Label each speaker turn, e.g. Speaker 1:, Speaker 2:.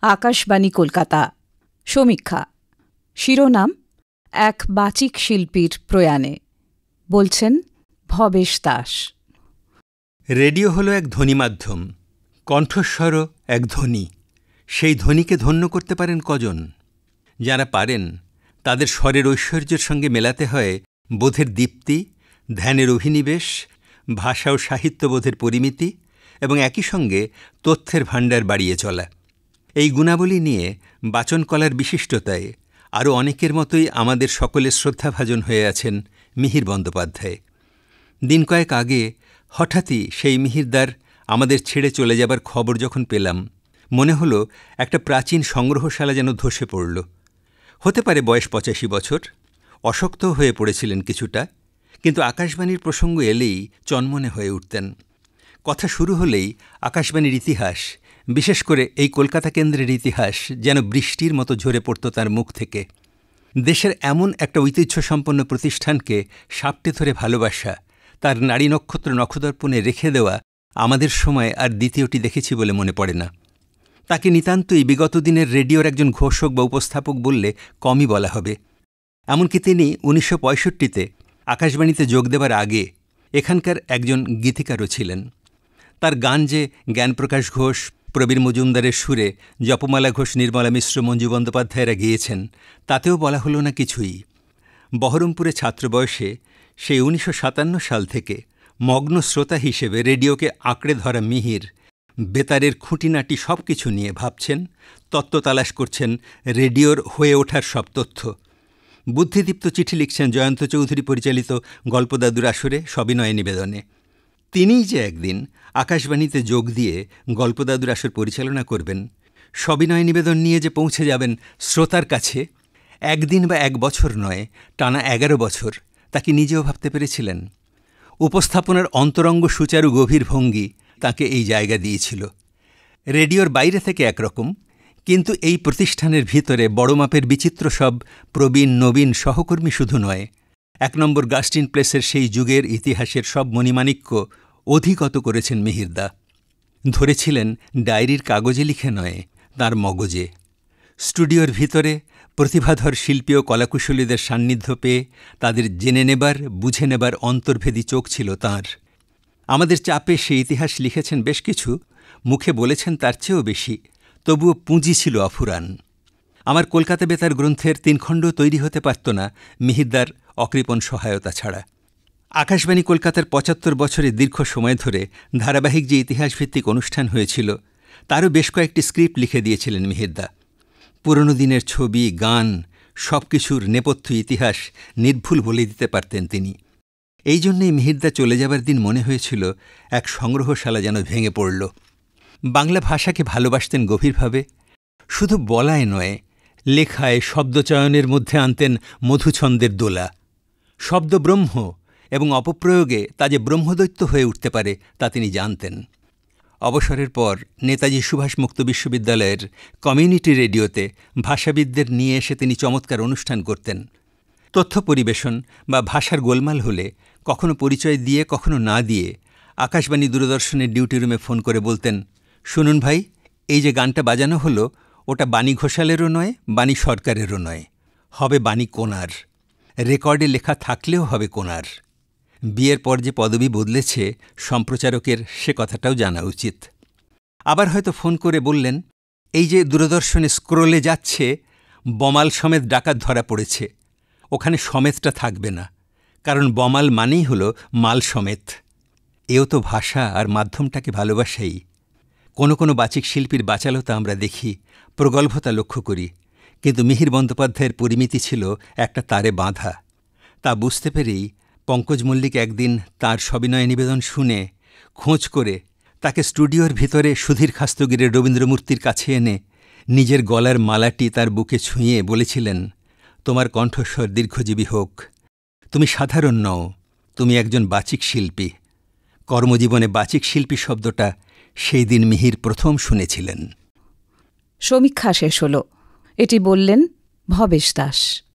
Speaker 1: আকাশবাণী কলকাতা। সমীক্ষা। শিরোনাম এক বাচিক শিল্পীর প্রয়াণে। বলছেন ভবেশ দাস।
Speaker 2: রেডিও হলো এক ধ্বনি মাধ্যম, কণ্ঠস্বরও এক ধ্বনি। সেই ধ্বনিকে ধন্য করতে পারেন কজন? যারা পারেন তাদের স্বরের ঐশ্বর্যের সঙ্গে মেলাতে হয় বোধের দীপ্তি, ধ্যানের অভিনিবেশ, ভাষা ও সাহিত্যবোধের পরিমিতি এবং একই সঙ্গে তথ্যের ভাণ্ডার বাড়িয়ে চলা। এই গুণাবলী নিয়ে বাচনকলার বিশিষ্টতায় আরও অনেকের মতোই আমাদের সকলের শ্রদ্ধাভাজন হয়ে আছেন মিহির বন্দ্যোপাধ্যায়। দিন কয়েক আগে হঠাৎই সেই মিহিরদার আমাদের ছেড়ে চলে যাবার খবর যখন পেলাম, মনে হলো একটা প্রাচীন সংগ্রহশালা যেন ধসে পড়ল। হতে পারে বয়স ৮৫ বছর, অশক্ত হয়ে পড়েছিলেন কিছুটা, কিন্তু আকাশবাণীর প্রসঙ্গ এলেই চনমনে হয়ে উঠতেন। কথা শুরু হলেই আকাশবাণীর ইতিহাস, বিশেষ করে এই কলকাতা কেন্দ্রের ইতিহাস যেন বৃষ্টির মতো ঝরে পড়ত তার মুখ থেকে। দেশের এমন একটা ঐতিহ্যসম্পন্ন প্রতিষ্ঠানকে সাপটে ধরে ভালোবাসা, তার নারী নক্ষত্র নখদর্পণে রেখে দেওয়া আমাদের সময় আর দ্বিতীয়টি দেখেছি বলে মনে পড়ে না। তাকে নিতান্তই বিগত দিনের রেডিওর একজন ঘোষক বা উপস্থাপক বললে কমই বলা হবে। এমনকি তিনি ১৯৬৫-তে আকাশবাণীতে যোগ দেবার আগে এখানকার একজন গীতিকারও ছিলেন। তার গান যে জ্ঞানপ্রকাশ ঘোষ, প্রবীর মজুমদারের সুরে জপমালা ঘোষ, নির্মলা মিশ্র, মঞ্জু বন্দ্যোপাধ্যায়রা গেয়েছেন, তাতেও বলা হলো না কিছুই। বহরমপুরে ছাত্র বয়সে সেই ১৯৫৭ সাল থেকে মগ্ন শ্রোতা হিসেবে রেডিওকে আঁকড়ে ধরা মিহির বেতারের খুঁটিনাটি সব কিছু নিয়ে ভাবছেন, তত্ত্ব তালাশ করছেন রেডিওর হয়ে ওঠার সব তথ্য। বুদ্ধিদীপ্ত চিঠি লিখছেন জয়ন্ত চৌধুরী পরিচালিত গল্পদাদুর আসরে সবিনয় নিবেদনে। তিনিই যে একদিন আকাশবাণীতে যোগ দিয়ে গল্পদাদুর আসর পরিচালনা করবেন, সবিনয় নিবেদন নিয়ে যে পৌঁছে যাবেন শ্রোতার কাছে, একদিন বা এক বছর নয়, টানা ১১ বছর, তাকে নিজেও ভাবতে পেরেছিলেন? উপস্থাপনার অন্তরঙ্গ সুচারু গভীর ভঙ্গি তাকে এই জায়গা দিয়েছিল। রেডিওর বাইরে থেকে একরকম, কিন্তু এই প্রতিষ্ঠানের ভিতরে বড় মাপের বিচিত্র সব প্রবীণ নবীন সহকর্মী শুধু নয়, ১ নম্বর গাস্টিন প্লেসের সেই যুগের ইতিহাসের সব মণিমাণিক্য অধিকত করেছেন মিহিরদা। ধরেছিলেন ডায়েরির কাগজে লিখে নয়, তাঁর মগজে। স্টুডিওর ভিতরে প্রতিভাধর শিল্পী ও কলাকুশলীদের সান্নিধ্য পেয়ে তাদের জেনে নেবার, বুঝে নেবার অন্তর্ভেদী চোখ ছিল তাঁর। আমাদের চাপে সেই ইতিহাস লিখেছেন বেশ কিছু, মুখে বলেছেন তার চেয়েও বেশি, তবুও পুঁজি ছিল অফুরান। আমার কলকাতা বেতার গ্রন্থের ৩ খণ্ড তৈরি হতে পারত না মিহিরদার অকৃপণ সহায়তা ছাড়া। আকাশবাণী কলকাতার ৭৫ বছরের দীর্ঘ সময় ধরে ধারাবাহিক যে ইতিহাসভিত্তিক অনুষ্ঠান হয়েছিল, তারও বেশ কয়েকটি স্ক্রিপ্ট লিখে দিয়েছিলেন মিহিরদা। পুরনো দিনের ছবি, গান, সব কিছুর নেপথ্য ইতিহাস নির্ভুল বলে দিতে পারতেন তিনি। এই জন্যেই মিহিরদা চলে যাবার দিন মনে হয়েছিল এক সংগ্রহশালা যেন ভেঙে পড়ল। বাংলা ভাষাকে ভালোবাসতেন গভীরভাবে, শুধু বলায় নয়, লেখায়, শব্দচয়নের মধ্যে আনতেন মধুছন্দের দোলা। শব্দ ব্রহ্ম এবং অপপ্রয়োগে তা যে ব্রহ্মদৈত্য হয়ে উঠতে পারে তা তিনি জানতেন। অবসরের পর নেতাজি সুভাষ মুক্ত বিশ্ববিদ্যালয়ের কমিউনিটি রেডিওতে ভাষাবিদদের নিয়ে এসে তিনি চমৎকার অনুষ্ঠান করতেন। তথ্য পরিবেশন বা ভাষার গোলমাল হলে কখনো পরিচয় দিয়ে, কখনো না দিয়ে আকাশবাণী দূরদর্শনের ডিউটি রুমে ফোন করে বলতেন, শুনুন ভাই, এই যে গানটা বাজানো হলো, ওটা বাণী ঘোষালেরও নয়, বাণী সরকারেরও নয়, হবে বাণী কোনার। রেকর্ডে লেখা থাকলেও হবে কোনার। বিয়ের পর যে পদবি বদলেছে সম্প্রচারকের, সে কথাটাও জানা উচিত। আবার হয়তো ফোন করে বললেন, এই যে দূরদর্শনে স্ক্রোলে যাচ্ছে, বমাল সমেত ডাকাত ধরা পড়েছে, ওখানে সমেতটা থাকবে না, কারণ বমাল মানেই হল মাল সমেত। এও তো ভাষা আর মাধ্যমটাকে ভালোবাসাই। কোনো কোনো বাচিক শিল্পীর বাচালতা আমরা দেখি, প্রগল্ভতা লক্ষ্য করি, কিন্তু মিহির বন্দ্যোপাধ্যায়ের পরিমিতি ছিল একটা তারে বাঁধা। তা বুঝতে পেরেই পঙ্কজ মল্লিক একদিন তাঁর সবিনয় নিবেদন শুনে খোঁজ করে তাকে স্টুডিওর ভিতরে সুধীর খাস্তগিরের রবীন্দ্রমূর্তির কাছে এনে নিজের গলার মালাটি তার বুকে ছুঁয়ে বলেছিলেন, তোমার কণ্ঠস্বর দীর্ঘজীবী হোক, তুমি সাধারণ নও, তুমি একজন বাচিক শিল্পী। কর্মজীবনে বাচিক শিল্পী শব্দটা সেই দিন মিহির প্রথম শুনেছিলেন।
Speaker 1: সমীক্ষা শেষ হল। এটি বললেন ভবেশ দাস।